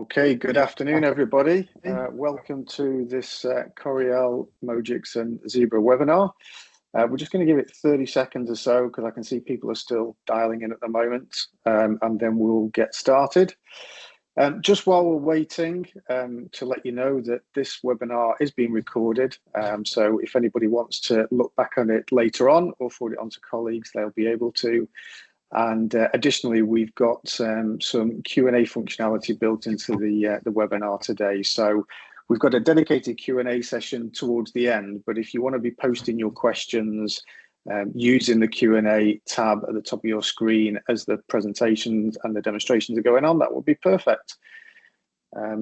Okay, good afternoon, everybody. Welcome to this Coriel, Mojix and Zebra webinar. We're just going to give it 30 seconds or so because I can see people are still dialing in at the moment, and then we'll get started. Just while we're waiting, to let you know that this webinar is being recorded. So if anybody wants to look back on it later on or forward it on to colleagues, they'll be able to. And additionally, we've got some Q&A functionality built into the webinar today. So we've got a dedicated Q&A session towards the end, but if you want to be posting your questions using the Q&A tab at the top of your screen as the presentations and the demonstrations are going on, that would be perfect.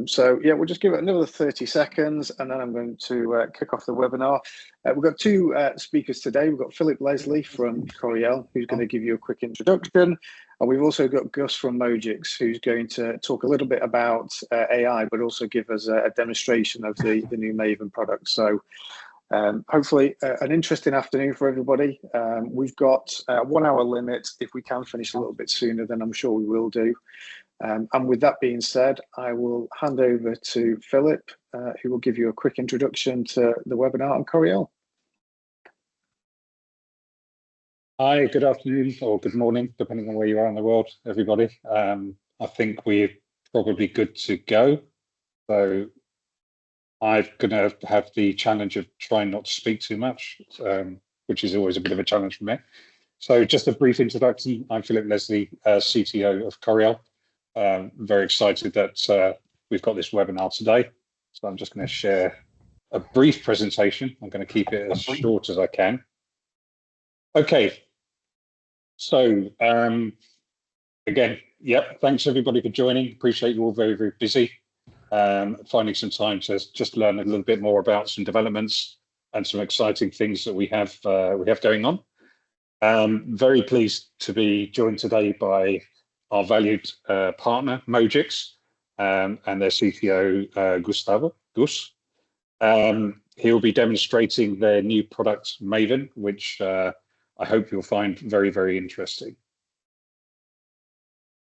So yeah, we'll just give it another 30 seconds and then I'm going to kick off the webinar. We've got two speakers today. We've got Philip Leslie from Coriel, who's going to give you a quick introduction. And we've also got Gus from Mojix, who's going to talk a little bit about AI, but also give us a demonstration of the new Maven product. So hopefully an interesting afternoon for everybody. We've got a 1 hour limit. If we can finish a little bit sooner, then I'm sure we will do. And with that being said, I will hand over to Philip, who will give you a quick introduction to the webinar on Coriel. Hi, good afternoon or good morning, depending on where you are in the world, everybody. I think we're probably good to go. So I'm going to have the challenge of trying not to speak too much, which is always a bit of a challenge for me. So just a brief introduction. I'm Philip Leslie, CTO of Coriel. Very excited that we've got this webinar today. So I'm just going to share a brief presentation. I'm going to keep it as short as I can. Okay. So again, thanks everybody for joining. Appreciate you all very, very busy. Finding some time to just learn a little bit more about some developments and some exciting things that we have going on. Very pleased to be joined today by our valued partner, Mojix, and their CTO, Gustavo. He'll be demonstrating their new product, Maven, which I hope you'll find very, very interesting.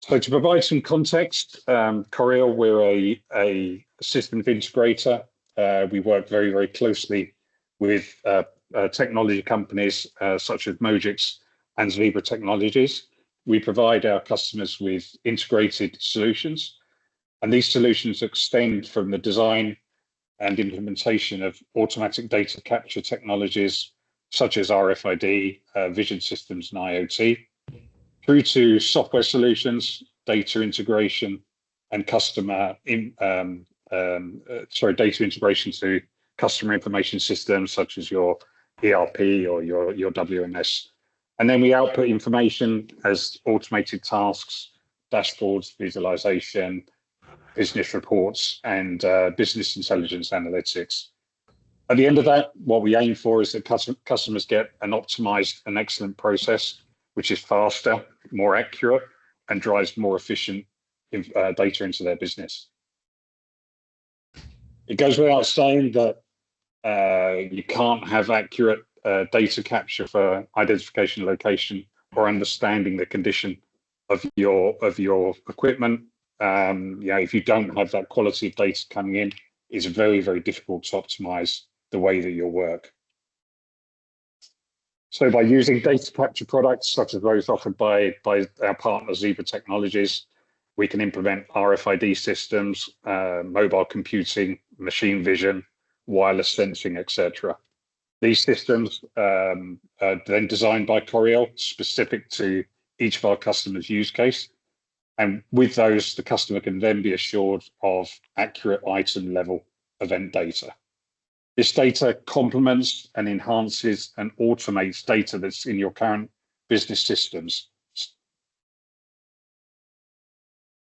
So to provide some context, Coriel, we're a systems integrator. We work very, very closely with technology companies such as Mojix and Rivera technologies. We provide our customers with integrated solutions, and these solutions extend from the design and implementation of automatic data capture technologies such as RFID, vision systems, and IoT, through to software solutions, data integration, and data integration to customer information systems such as your ERP or your WMS. And then we output information as automated tasks, dashboards, visualization, business reports, and business intelligence analytics. At the end of that, what we aim for is that customers get an optimized and excellent process, which is faster, more accurate, and drives more efficient data into their business. It goes without saying that you can't have accurate data capture for identification, location, or understanding the condition of your equipment. If you don't have that quality of data coming in, it's very, very difficult to optimize the way that you work. So by using data capture products such as those offered by our partner Zebra Technologies, we can implement RFID systems, mobile computing, machine vision, wireless sensing, etc. These systems are then designed by Coriel specific to each of our customers' use case. And with those, the customer can then be assured of accurate item level event data. This data complements and enhances and automates data that's in your current business systems.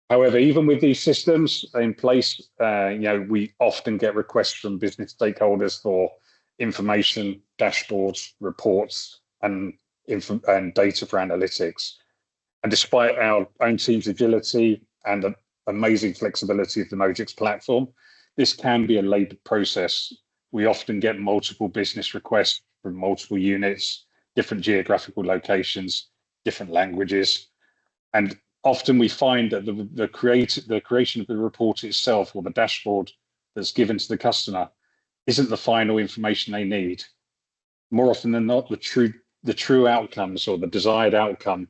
However, even with these systems in place, we often get requests from business stakeholders for information, dashboards, reports, and data for analytics. And despite our own team's agility and the amazing flexibility of the Mojix platform, this can be a labored process. We often get multiple business requests from multiple units, different geographical locations, different languages. And often we find that the creation of the report itself or the dashboard that's given to the customer isn't the final information they need. More often than not, the true outcomes or the desired outcome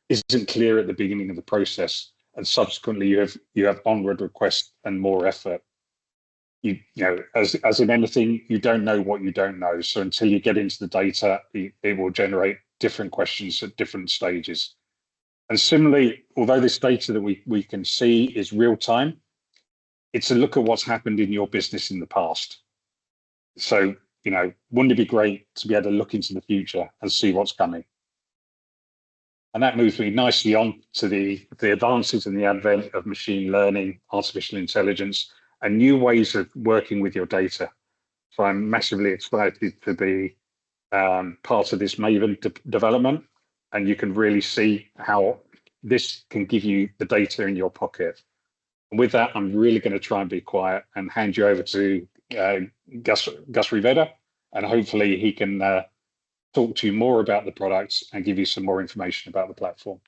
isn't clear at the beginning of the process, and subsequently you have onward requests and more effort. You know, as in anything, you don't know what you don't know. So until you get into the data, it will generate different questions at different stages. And similarly, although this data that we can see is real time, it's a look at what's happened in your business in the past. So, you know, wouldn't it be great to be able to look into the future and see what's coming? And that moves me nicely on to the advances in the advent of machine learning, artificial intelligence, and new ways of working with your data. So I'm massively excited to be part of this Maven development, and you can really see how this can give you the data in your pocket. And with that, I'm really going to try and be quiet and hand you over to Gus Rivera, and hopefully he can talk to you more about the products and give you some more information about the platform.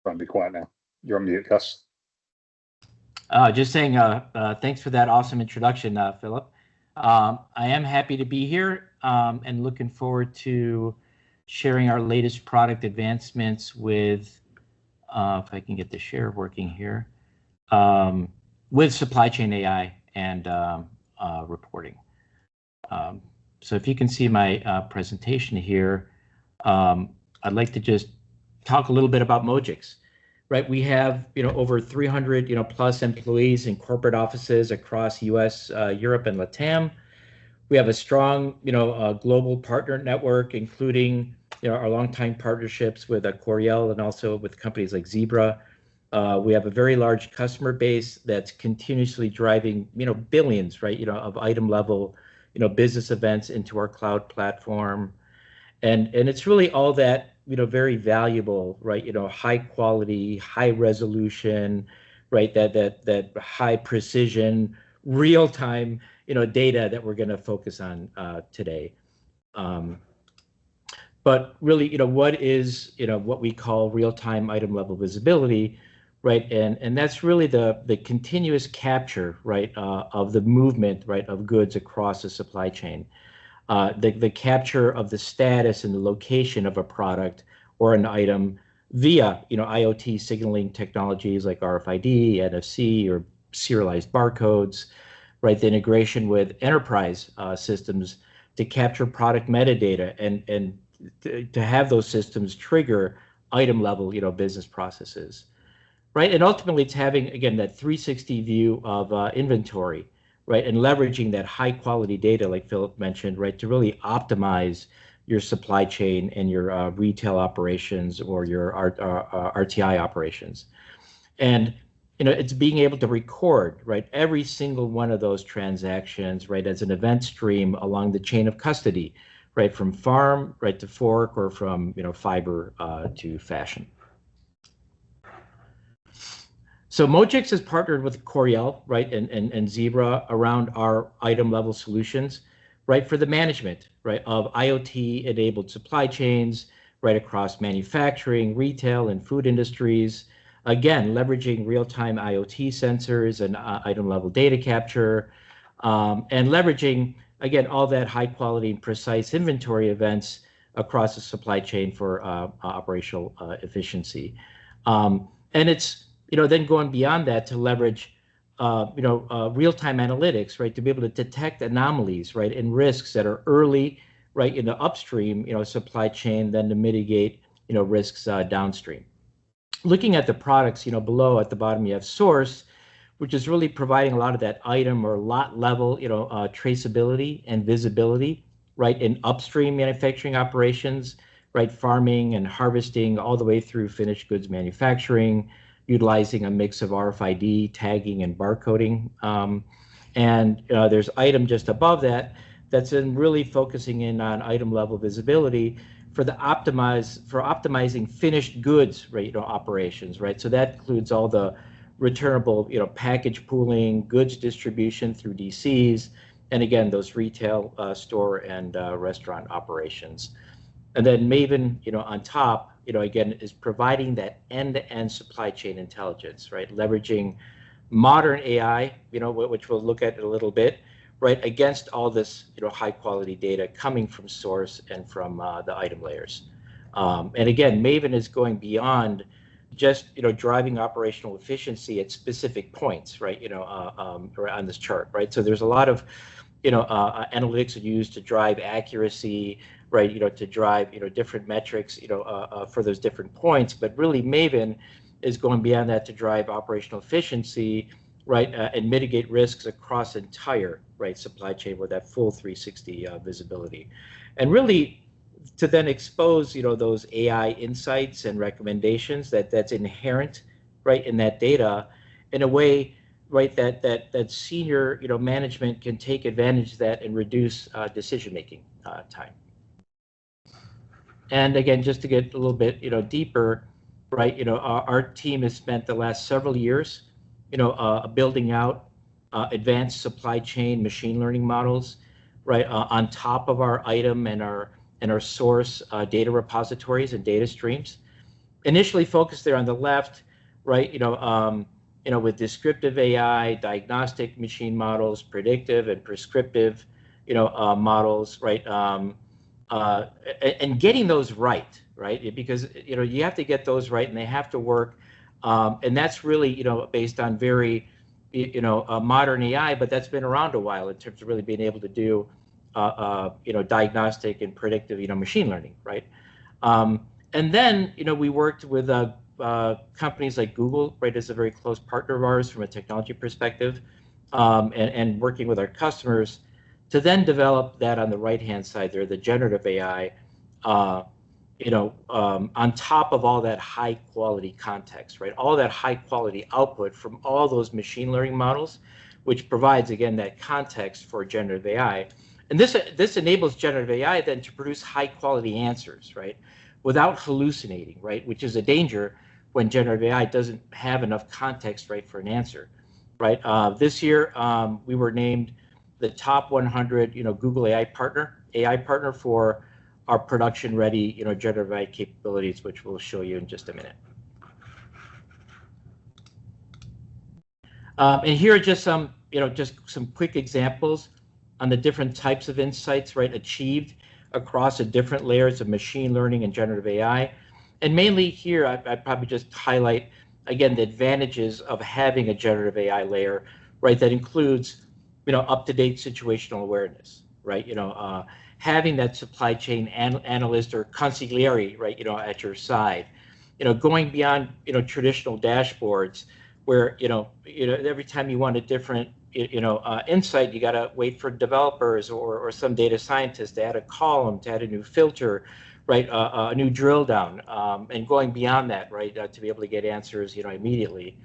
Try and be quiet now. You're on mute, Gus. Just saying thanks for that awesome introduction, Philip. I am happy to be here and looking forward to sharing our latest product advancements with, if I can get the share working here, with supply chain AI and reporting. So if you can see my presentation here, I'd like to just talk a little bit about Mojix. Right, we have over 300 plus employees in corporate offices across U.S., Europe, and LATAM. We have a strong global partner network, including our longtime partnerships with Coriel and also with companies like Zebra. We have a very large customer base that's continuously driving billions, right, of item level business events into our cloud platform, and it's really all that very valuable, right, high quality, high resolution, right, that high precision, real time data that we're going to focus on today. But really, what is what we call real time item level visibility, right, and that's really the continuous capture, right, of the movement, right, of goods across the supply chain. The capture of the status and the location of a product or an item via IoT signaling technologies like RFID, NFC, or serialized barcodes, right? The integration with enterprise systems to capture product metadata and to have those systems trigger item level business processes, right? And ultimately, it's having again that 360 view of inventory, right, and leveraging that high quality data, like Philip mentioned, right, to really optimize your supply chain and your retail operations or your RTI operations. And it's being able to record, right, every single one of those transactions, right, as an event stream along the chain of custody, right, from farm right to fork, or from fiber to fashion. So Mojix has partnered with Coriel, right, and Zebra around our item level solutions, right, for the management, right, of IoT-enabled supply chains, right, across manufacturing, retail, and food industries. Again, leveraging real-time IoT sensors and item-level data capture, and leveraging, again, all that high-quality and precise inventory events across the supply chain for operational efficiency. And it's then going beyond that to leverage real-time analytics, right, to be able to detect anomalies, right, and risks that are early, right, in the upstream, supply chain, then to mitigate, risks downstream. Looking at the products, below at the bottom, you have Source, which is really providing a lot of that item or lot level, traceability and visibility, right, in upstream manufacturing operations, right, farming and harvesting all the way through finished goods manufacturing, utilizing a mix of RFID tagging and barcoding. And there's item just above that that's in really focusing in on item level visibility for optimizing finished goods, right, operations, right. So that includes all the returnable, package pooling, goods distribution through DCs, and again those retail store and restaurant operations. And then Maven, on top, again, is providing that end-to-end supply chain intelligence, right? Leveraging modern AI, which we'll look at in a little bit, right, against all this, high quality data coming from source and from the item layers. And again, Maven is going beyond just, driving operational efficiency at specific points, right, on this chart, right? So there's a lot of, analytics are used to drive accuracy, right, to drive, different metrics, for those different points. But really, Maven is going beyond that to drive operational efficiency, right, and mitigate risks across entire, right, supply chain with that full 360 visibility. And really, to then expose, those AI insights and recommendations that's inherent, right, in that data, in a way, right, that senior, management can take advantage of that and reduce decision-making time. And again, just to get a little bit, deeper, right, our team has spent the last several years, building out advanced supply chain machine learning models, right, on top of our item and our source data repositories and data streams. Initially focused there on the left, right, with descriptive AI, diagnostic machine models, predictive and prescriptive, models, right, and getting those right, because you have to get those right, and they have to work, and that's really based on very modern AI, but that's been around a while in terms of really being able to do diagnostic and predictive machine learning, right? And then we worked with companies like Google, right, as a very close partner of ours from a technology perspective, and working with our customers to then develop that on the right-hand side there, the generative AI, on top of all that high-quality context, right? All that high-quality output from all those machine learning models, which provides, again, that context for generative AI. And this enables generative AI then to produce high-quality answers, right? Without hallucinating, right? Which is a danger when generative AI doesn't have enough context, right, for an answer, right? This year, we were named the top 100, Google AI partner for our production-ready, generative AI capabilities, which we'll show you in just a minute. And here are just some, some quick examples on the different types of insights, right, achieved across the different layers of machine learning and generative AI. And mainly here, I'd probably just highlight, again, the advantages of having a generative AI layer, right, that includes, up-to-date situational awareness, right, having that supply chain analyst or consigliere, right, at your side, going beyond, traditional dashboards where, every time you want a different, insight, you got to wait for developers or some data scientists to add a column, to add a new filter, right, a new drill down, and going beyond that, right, to be able to get answers, immediately,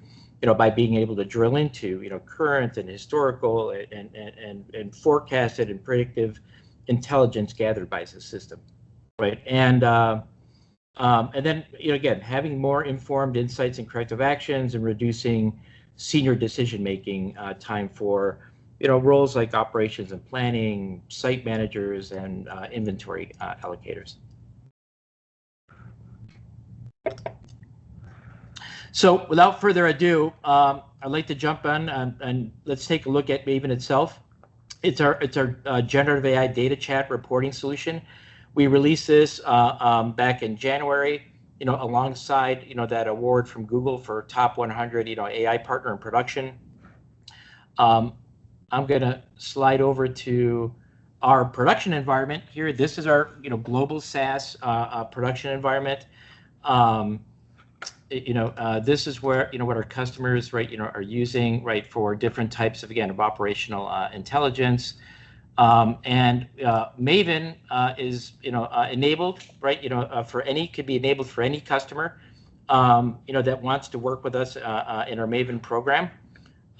by being able to drill into, current and historical and forecasted and predictive intelligence gathered by the system, right, and then, again, having more informed insights and corrective actions and reducing senior decision-making time for, roles like operations and planning, site managers, and inventory allocators. So without further ado, I'd like to jump on and let's take a look at Maven itself. It's our generative AI data chat reporting solution. We released this back in January, alongside, that award from Google for top 100, AI partner in production. I'm going to slide over to our production environment here. This is our, global SaaS production environment. This is where, what our customers, right, are using, right, for different types of, again, of operational intelligence. And Maven is, enabled, right, could be enabled for any customer, that wants to work with us in our Maven program.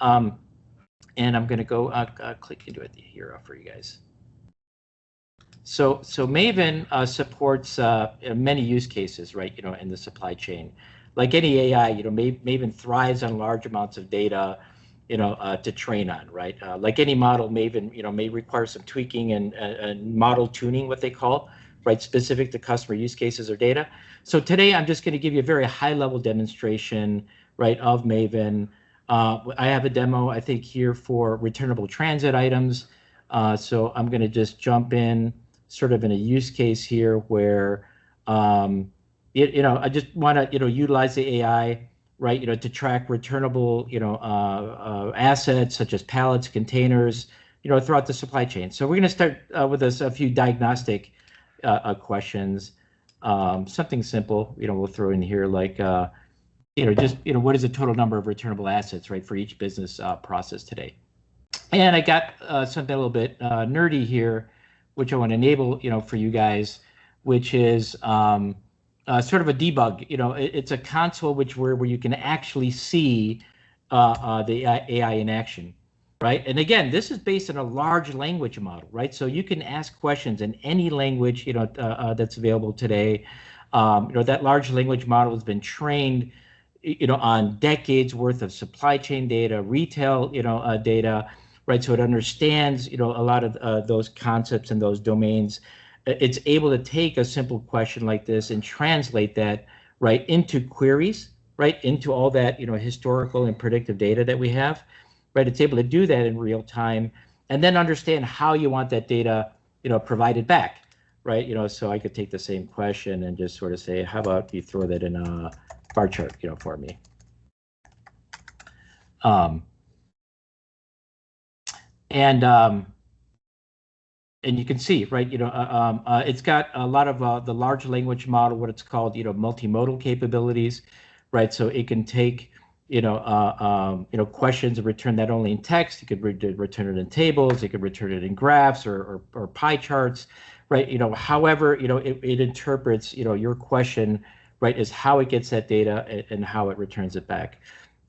And I'm going to go click into it here for you guys. So Maven supports many use cases, right, in the supply chain. Like any AI, Maven thrives on large amounts of data, to train on, right? Like any model, Maven, may require some tweaking and model tuning, what they call, right, specific to customer use cases or data. So today I'm just going to give you a very high-level demonstration, right, of Maven. I have a demo, I think, here for returnable transit items. So I'm going to just jump in sort of in a use case here where, I just want to, utilize the AI, right, to track returnable, assets such as pallets, containers, throughout the supply chain. So we're going to start with a few diagnostic questions. Something simple, we'll throw in here like, what is the total number of returnable assets, right, for each business process today? And I got something a little bit nerdy here, which I want to enable, for you guys, which is sort of a debug. It's a console where you can actually see the AI in action, right? And again, this is based on a large language model, right? So you can ask questions in any language, that's available today. That large language model has been trained, on decades worth of supply chain data, retail, data, right? So it understands, a lot of those concepts and those domains. It's able to take a simple question like this and translate that, right, into queries, right, into all that, historical and predictive data that we have, right? It's able to do that in real time and then understand how you want that data, provided back, right? So I could take the same question and just sort of say, how about you throw that in a bar chart, for me. And you can see, right, it's got a lot of the large language model, what it's called, multimodal capabilities, right? So it can take, questions and return that only in text. You could return it in tables. You could return it in graphs or pie charts, right? However, it interprets, your question, right, is how it gets that data and how it returns it back.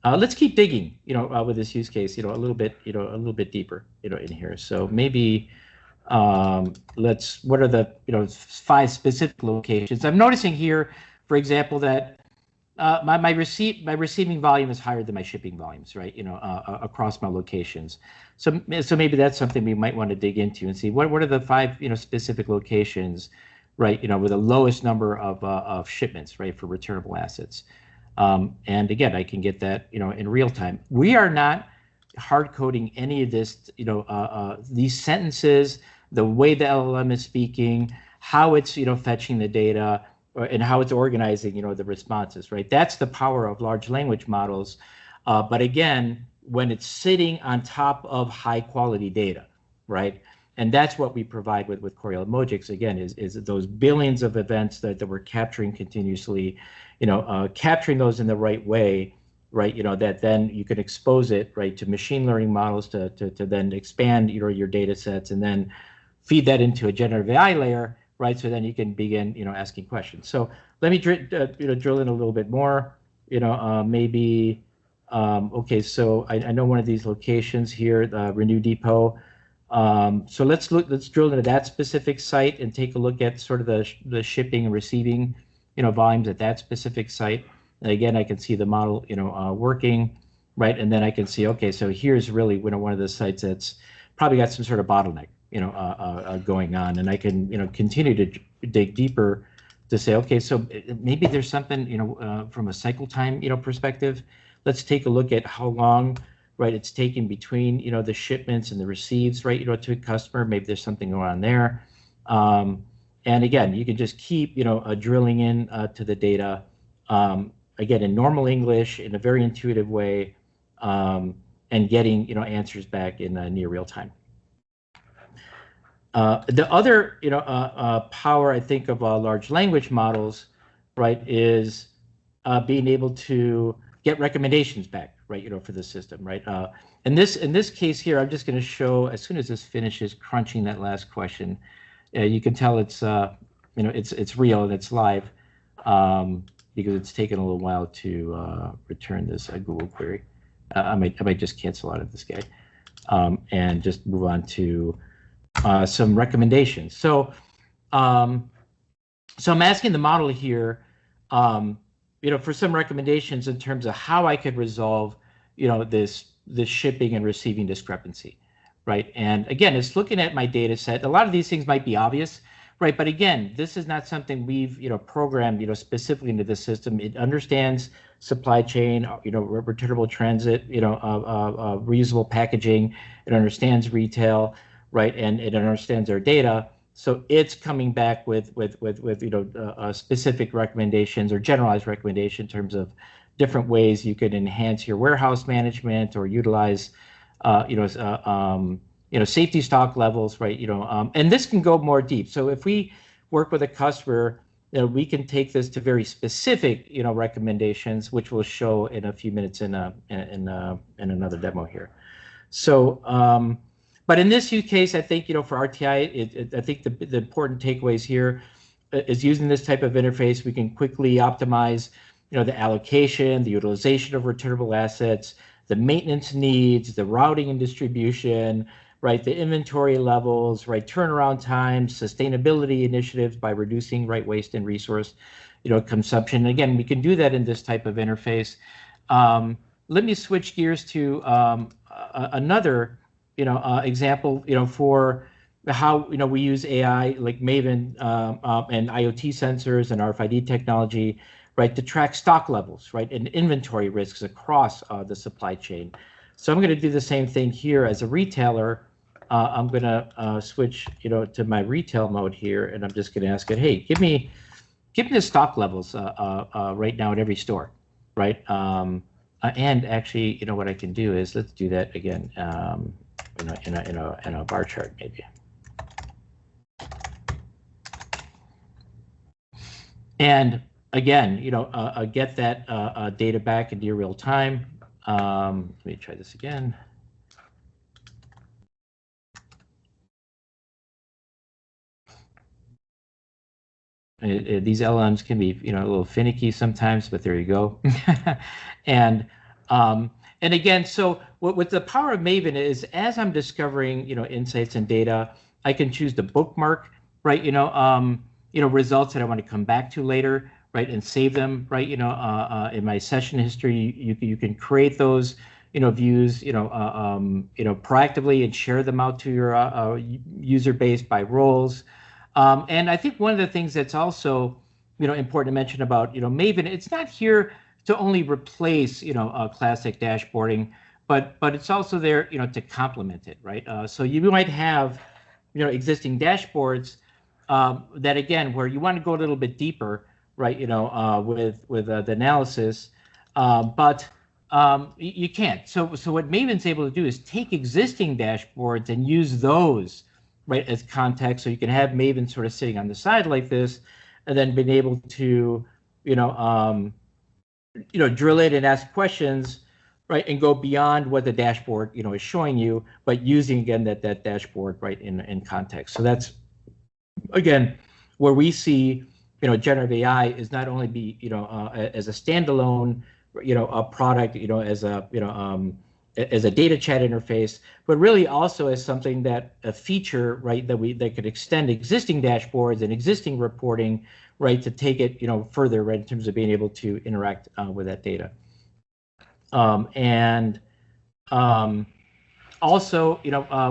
Let's keep digging, with this use case, a little bit deeper, in here. So maybe what are the 5 specific locations? I'm noticing here, for example, that my receiving volume is higher than my shipping volumes, right? Across my locations. So maybe that's something we might want to dig into and see what are the 5 specific locations, right? With the lowest number of shipments, right, for returnable assets. And again, I can get that in real time. We are not hard coding any of this, these sentences, the way the LLM is speaking, how it's fetching the data, and how it's organizing the responses, right? That's the power of large language models. But again, when it's sitting on top of high quality data, right? And that's what we provide with Coriel and Mojix, again, is those billions of events that we're capturing continuously, capturing those in the right way, right? That then you can expose it, right, to machine learning models to then expand your data sets and then feed that into a generative AI layer, right? So then you can begin, asking questions. So let me drill in a little bit more, maybe, okay, so I know one of these locations here, the Renew Depot. So let's drill into that specific site and take a look at sort of the shipping and receiving, volumes at that specific site. And again, I can see the model, working, right? And then I can see, okay, so here's really one of the sites that's probably got some sort of bottleneck, going on, and I can, continue to dig deeper to say, okay, so maybe there's something, from a cycle time, perspective. Let's take a look at how long, right, it's taken between, the shipments and the receives, right, to a customer. Maybe there's something going on there. And again, you can just keep, drilling in to the data, again, in normal English, in a very intuitive way, and getting, answers back in near real time. The other, power, I think, of large language models, right, is being able to get recommendations back, right, for the system, right? In this case here, I'm just going to show, as soon as this finishes crunching that last question, you can tell it's, it's real and it's live, because it's taken a little while to return this Google query. I might just cancel out of this guy and just move on to some recommendations. So, so I'm asking the model here, for some recommendations in terms of how I could resolve, this shipping and receiving discrepancy, right? And again, it's looking at my data set. A lot of these things might be obvious, right? But again, this is not something we've, programmed, specifically into the system. It understands supply chain, returnable transit, reusable packaging. It understands retail, right? And it understands our data. So it's coming back with specific recommendations or generalized recommendation in terms of different ways you could enhance your warehouse management or utilize, safety stock levels, right? And this can go more deep. So if we work with a customer, we can take this to very specific, recommendations, which we'll show in a few minutes in another demo here. So, but in this use case, I think, for RTI, I think the important takeaways here is using this type of interface, we can quickly optimize, the allocation, the utilization of returnable assets, the maintenance needs, the routing and distribution, right, the inventory levels, right, turnaround times, sustainability initiatives by reducing, right, waste and resource, consumption. And again, we can do that in this type of interface. Let me switch gears to another, example, for how, we use AI like Maven and IoT sensors and RFID technology, right, to track stock levels, right, and inventory risks across the supply chain. So I'm going to do the same thing here as a retailer. I'm going to switch, to my retail mode here, and I'm just going to ask it, hey, give me the stock levels right now at every store, right? And actually, what I can do is let's do that again in a bar chart maybe. And again, get that data back into your real time. Let me try this again. These LLMs can be, a little finicky sometimes, but there you go. And again, so what the power of Maven is, as I'm discovering, insights and data, I can choose to bookmark, right, results that I want to come back to later, right, and save them, right, in my session history. You can create those, views, proactively and share them out to your user base by roles. And I think one of the things that's also, important to mention about, Maven, it's not here to only replace, classic dashboarding, but it's also there, to complement it, right? So you might have, existing dashboards that, again, where you want to go a little bit deeper, right? With the analysis, but you can't. So what Maven's able to do is take existing dashboards and use those, right, as context. So you can have Maven sort of sitting on the side like this, and then being able to, drill in and ask questions, right, and go beyond what the dashboard, is showing you, but using again that dashboard, right, in context. So that's, again, where we see, generative AI is not only be, as a standalone, a product, as a data chat interface, but really also as something that a feature, right, that could extend existing dashboards and existing reporting, right, to take it, further, right, in terms of being able to interact with that data. Also,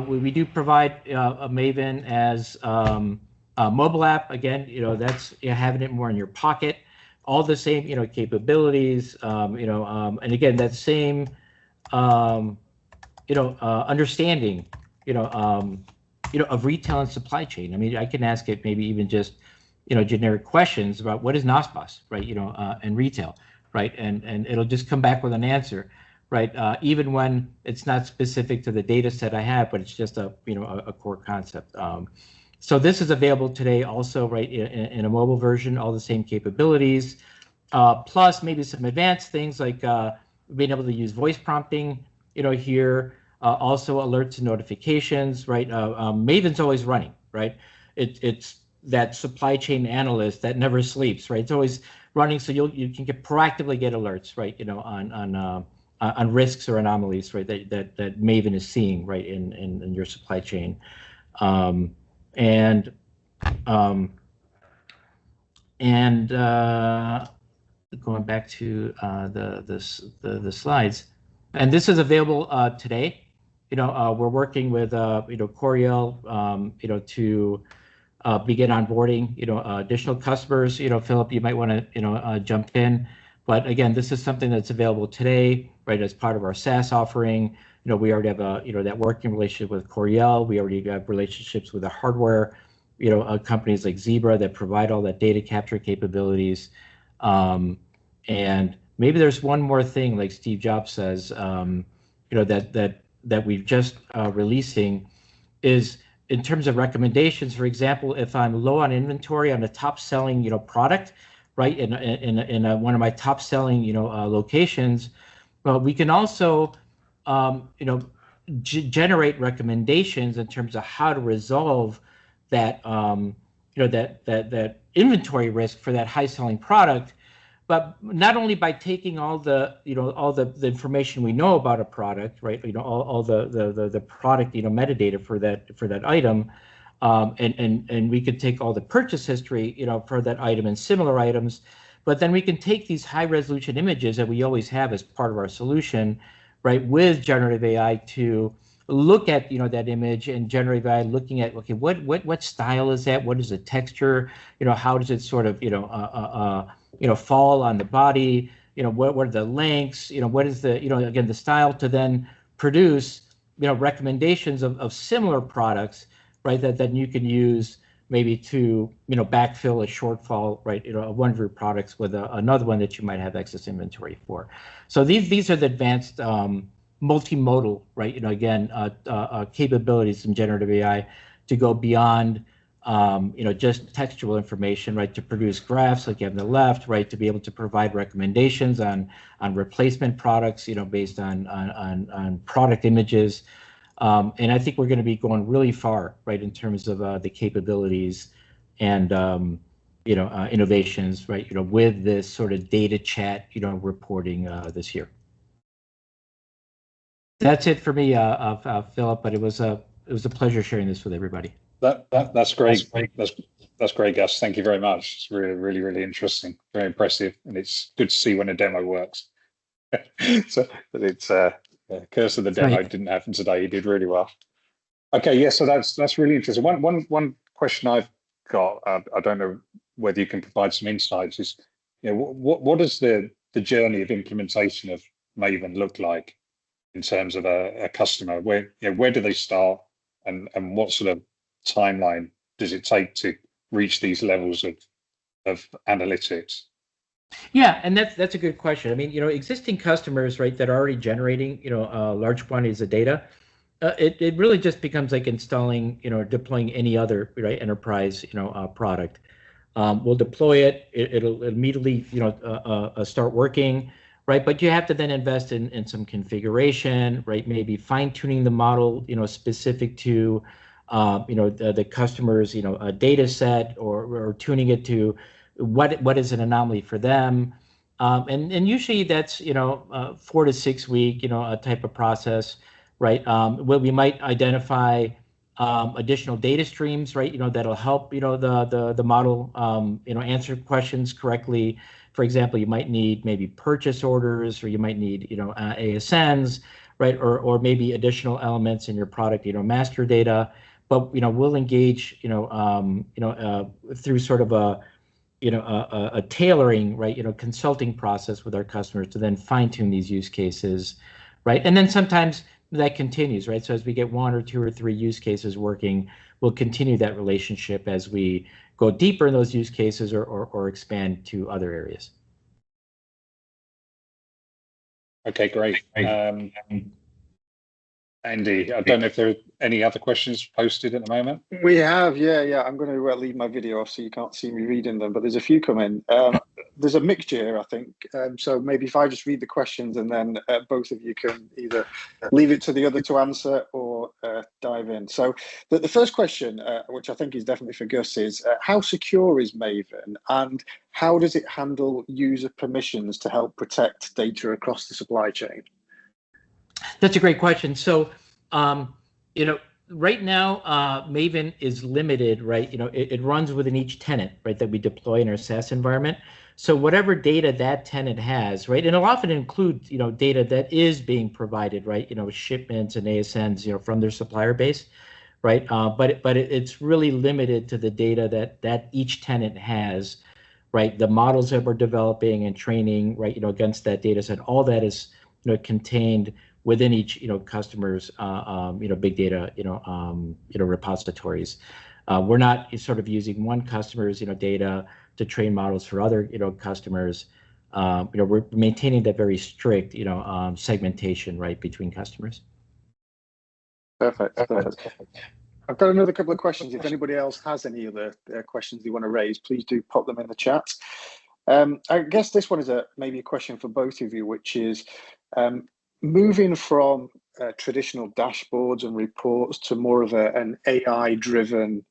we do provide a Maven as a mobile app. Again, that's having it more in your pocket. All the same, capabilities. And again, that same, understanding, of retail and supply chain. I mean, I can ask it maybe even just, generic questions about what is NOSPOS, right? And retail, right? And it'll just come back with an answer, right? Even when it's not specific to the data set I have, but it's just a core concept. So this is available today also, right, in a mobile version, all the same capabilities, plus maybe some advanced things like being able to use voice prompting, here, also alerts and notifications, right? Maven's always running, right? It's that supply chain analyst that never sleeps, right? It's always running, so you can proactively get alerts, right? On risks or anomalies, right? That Maven is seeing, right, in your supply chain, and going back to the slides, and this is available today. We're working with Coriel, to begin onboarding, additional customers. Philip, you might want to, jump in. But again, this is something that's available today, right, as part of our SaaS offering. We already have that working relationship with Coriel. We already have relationships with the hardware, companies like Zebra that provide all that data capture capabilities. And maybe there's one more thing, like Steve Jobs says, that we've just releasing is in terms of recommendations. For example, if I'm low on inventory on a top selling, product, right, in one of my top selling, locations, well, we can also, generate recommendations in terms of how to resolve that, that inventory risk for that high selling product. But not only by taking all the the information we know about a product, right? All the product metadata for that item, and we could take all the purchase history for that item and similar items, but then we can take these high resolution images that we always have as part of our solution, right? With generative AI to look at that image, and generative AI looking at, okay, what style is that? What is the texture? How does it sort of fall on the body? What are the lengths? What is the again the style, to then produce recommendations of similar products, right? That you can use maybe to backfill a shortfall, right? Of one of your products with another one that you might have excess inventory for. So these are the advanced multimodal, right? Again, capabilities in generative AI to go beyond just textual information, right? To produce graphs like you have on the left, right? To be able to provide recommendations on replacement products, based on product images. And I think we're going to be going really far, right, in terms of the capabilities and innovations, right? With this sort of data chat, reporting this year. That's it for me, Philip. But it was a pleasure sharing this with everybody. That's great. That's great, Gus. Thank you very much. It's really, really interesting. Very impressive, and it's good to see when a demo works. So it's curse of the demo didn't happen today. You did really well. Okay, yeah. So that's really interesting. One question I've got, I don't know whether you can provide some insights, is what does the journey of implementation of Maven look like in terms of a customer? Where do they start, and what sort of timeline does it take to reach these levels of analytics? Yeah, and that's a good question. I mean, existing customers, right, that are already generating large quantities of data, it really just becomes like installing, deploying any other, right, enterprise product. We'll deploy it. It'll immediately start working, right? But you have to then invest in some configuration, right? Maybe fine tuning the model, specific to the customer's data set, or tuning it to what is an anomaly for them, and usually that's 4 to 6 week a type of process, right? Where we might identify additional data streams, right? That'll help the model answer questions correctly. For example, you might need maybe purchase orders, or you might need ASNs, right? Or maybe additional elements in your product master data. But we'll engage through sort of a tailoring, right, consulting process with our customers to then fine tune these use cases, right? And then sometimes that continues, right? So as we get 1 or 2 or 3 use cases working, we'll continue that relationship as we go deeper in those use cases, or expand to other areas. Okay, great. Andy, I don't know if there are any other questions posted at the moment. We have, yeah. I'm going to leave my video off so you can't see me reading them, but there's a few come in. There's a mixture here, I think. So maybe if I just read the questions, and then both of you can either leave it to the other to answer, or dive in. So the first question, which I think is definitely for Gus, is how secure is Maven, and how does it handle user permissions to help protect data across the supply chain? That's a great question. So, right now, Maven is limited, right? It runs within each tenant, right, that we deploy in our SaaS environment. So whatever data that tenant has, right, and it'll often include, data that is being provided, right, shipments and ASNs, from their supplier base, right? It's really limited to the data that each tenant has, right? The models that we're developing and training, right, against that data set, all that is, contained within each, customer's, big data, repositories. We're not sort of using one customer's, data to train models for other, customers. We're maintaining that very strict, segmentation, right, between customers. Perfect. I've got another couple of questions. If anybody else has any other questions they want to raise, please do pop them in the chat. I guess this one is maybe a question for both of you, which is moving from traditional dashboards and reports to more of an AI-driven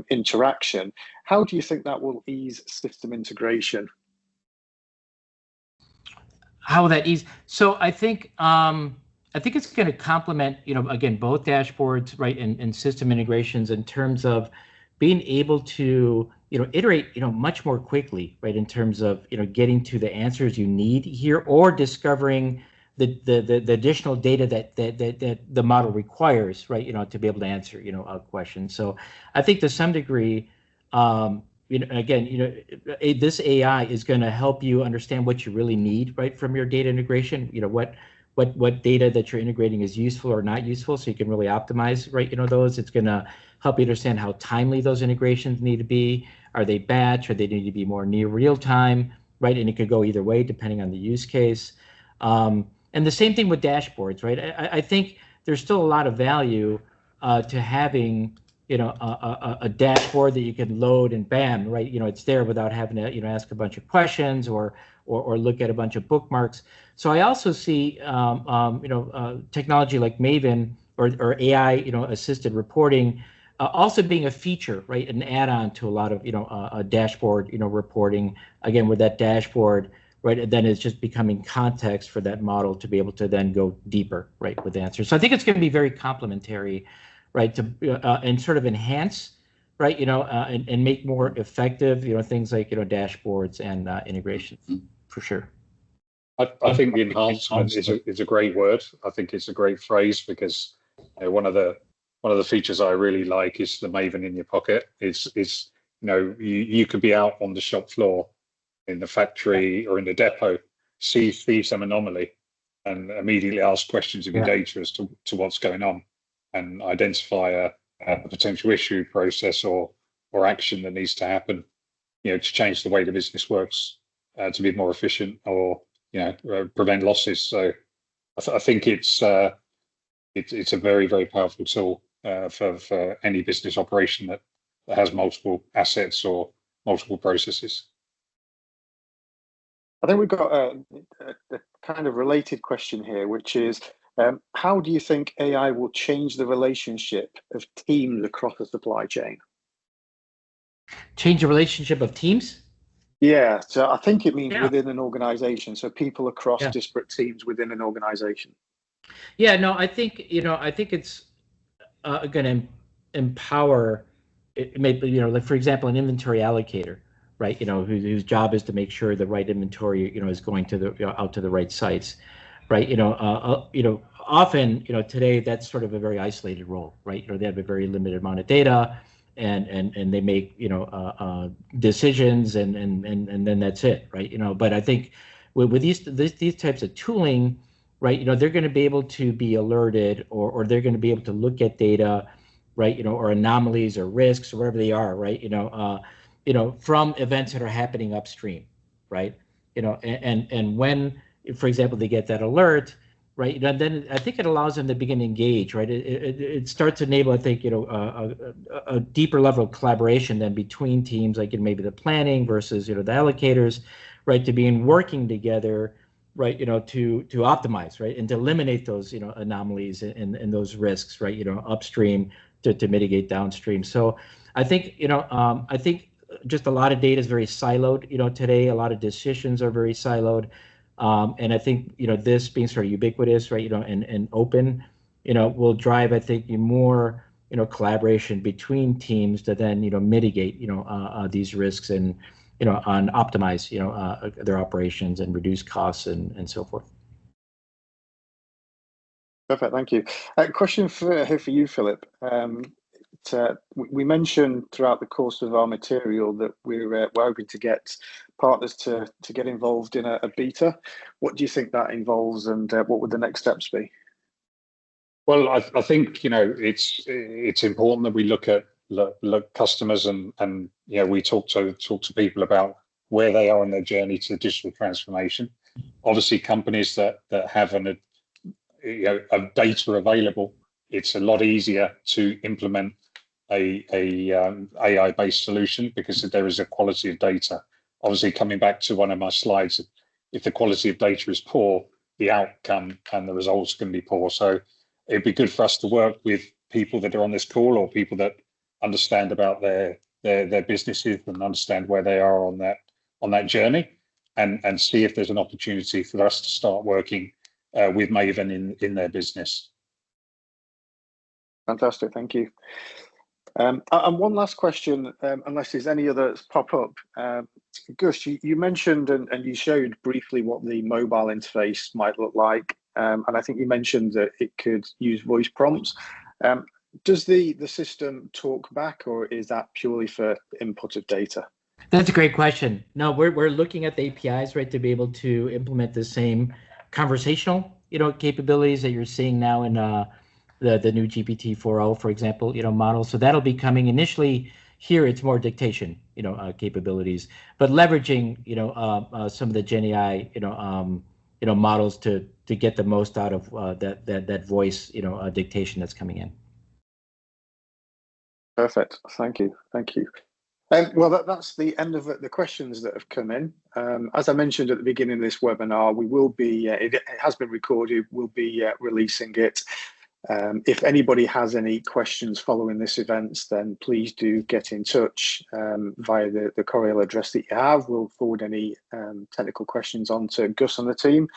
interaction. How do you think that will ease system integration? How will that ease? So I think it's going to complement, again, both dashboards, right, and system integrations in terms of being able to, iterate, much more quickly, right, in terms of, getting to the answers you need here, or discovering the additional data that the model requires, right, to be able to answer, a question. So I think to some degree, again, this AI is going to help you understand what you really need, right, from your data integration. What data that you're integrating is useful or not useful, so you can really optimize, right, those. It's going to help you understand how timely those integrations need to be. Are they batch, or they need to be more near real time, right? And it could go either way depending on the use case. And the same thing with dashboards, right? I think there's still a lot of value to having, a dashboard that you can load and bam, right? It's there without having to, ask a bunch of questions or look at a bunch of bookmarks. So I also see, technology like Maven or AI, assisted reporting also being a feature, right? An add-on to a lot of, a dashboard, reporting, again, with that dashboard, right? And then it's just becoming context for that model to be able to then go deeper, right, with answers. So I think it's going to be very complementary, right, to and sort of enhance, right, and make more effective, things like, dashboards and integrations, for sure. I think the enhancement is a great word. I think it's a great phrase, because one of the features I really like is the Maven in your pocket. You could be out on the shop floor in the factory or in the depot, see some anomaly, and immediately ask questions of your data as to what's going on, and identify a potential issue, process, or action that needs to happen, to change the way the business works, to be more efficient, or prevent losses. So I think it's a very, very powerful tool for any business operation that has multiple assets or multiple processes. I think we've got a kind of related question here, which is, how do you think AI will change the relationship of teams across the supply chain? Change the relationship of teams? Yeah, so I think it means within an organization, so people across disparate teams within an organization. Yeah, no, I think it's going to empower, maybe, like, for example, an inventory allocator, right? Whose job is to make sure the right inventory, is going to out to the right sites, right? Often, today that's sort of a very isolated role, right? They have a very limited amount of data, and they make, decisions, and then that's it, right? But I think with these types of tooling, right, they're going to be able to be alerted, or they're going to be able to look at data, right, or anomalies or risks or wherever they are, right, from events that are happening upstream, right, and when, for example, they get that alert, right, then I think it allows them to begin to engage, right. It starts to enable, I think, a deeper level of collaboration than between teams, like in maybe the planning versus, the allocators, right, to begin working together, right, to optimize, right, and to eliminate those, anomalies and those risks, right, upstream to mitigate downstream. So I think, I think just a lot of data is very siloed, today. A lot of decisions are very siloed. And I think, this being sort of ubiquitous, right, and open, will drive, I think, more, collaboration between teams to then, mitigate, these risks and, on optimize, their operations and reduce costs and so forth. Perfect, thank you. Question here for you, Philip. we mentioned throughout the course of our material that we're hoping to get partners to get involved in a beta. What do you think that involves, and what would the next steps be? Well, I think, you know, it's important that we look at customers and we talk to people about where they are in their journey to digital transformation. Obviously, companies that have a data available, it's a lot easier to implement a AI-based solution because there is a quality of data. Obviously, coming back to one of my slides, if the quality of data is poor, the outcome and the results can be poor. So it'd be good for us to work with people that are on this call or people that understand about their businesses and understand where they are on that journey, and see if there's an opportunity for us to start working with Maven in their business. Fantastic, thank you. And one last question, unless there's any others pop up. Gus, you mentioned and you showed briefly what the mobile interface might look like, and I think you mentioned that it could use voice prompts. Does the system talk back, or is that purely for input of data? That's a great question. No, we're looking at the APIs, right, to be able to implement the same conversational, capabilities that you're seeing now in the new GPT-4o, for example, model. So that'll be coming initially. Here, it's more dictation, capabilities, but leveraging, some of the Gen AI, models to get the most out of that voice, dictation that's coming in. Perfect. Thank you. Well, that's the end of the questions that have come in. As I mentioned at the beginning of this webinar, we will be, it has been recorded, we'll be releasing it. If anybody has any questions following this event, then please do get in touch via the Coriel address that you have. We'll forward any technical questions on to Gus and the team.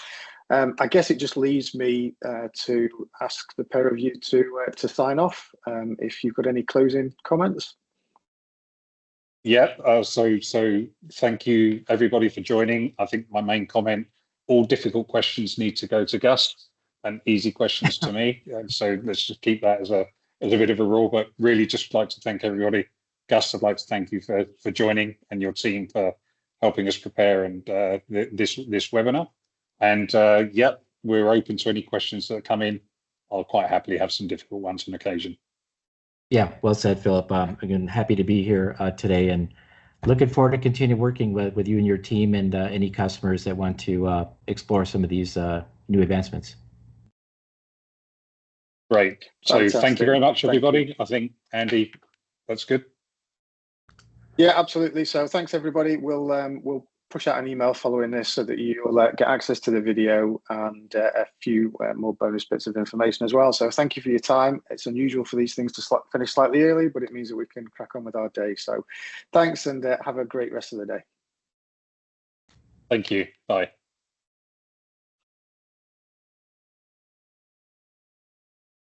I guess it just leaves me to ask the pair of you to sign off. If you've got any closing comments. Yeah, so thank you everybody for joining. I think my main comment, all difficult questions need to go to Gus and easy questions to me. And so let's just keep that as a bit of a rule, but really just like to thank everybody. Gus, I'd like to thank you for joining, and your team for helping us prepare and this webinar. And yeah, we're open to any questions that come in. I'll quite happily have some difficult ones on occasion. Yeah, well said, Philip. Again, happy to be here today, and looking forward to continue working with you and your team and any customers that want to explore some of these new advancements. Great. So fantastic. Thank you very much, everybody. I think, Andy, that's good. Yeah, absolutely. So thanks, everybody. We'll push out an email following this so that you'll get access to the video and a few more bonus bits of information as well. So thank you for your time. It's unusual for these things to finish slightly early, but it means that we can crack on with our day. So thanks, and have a great rest of the day. Thank you. Bye.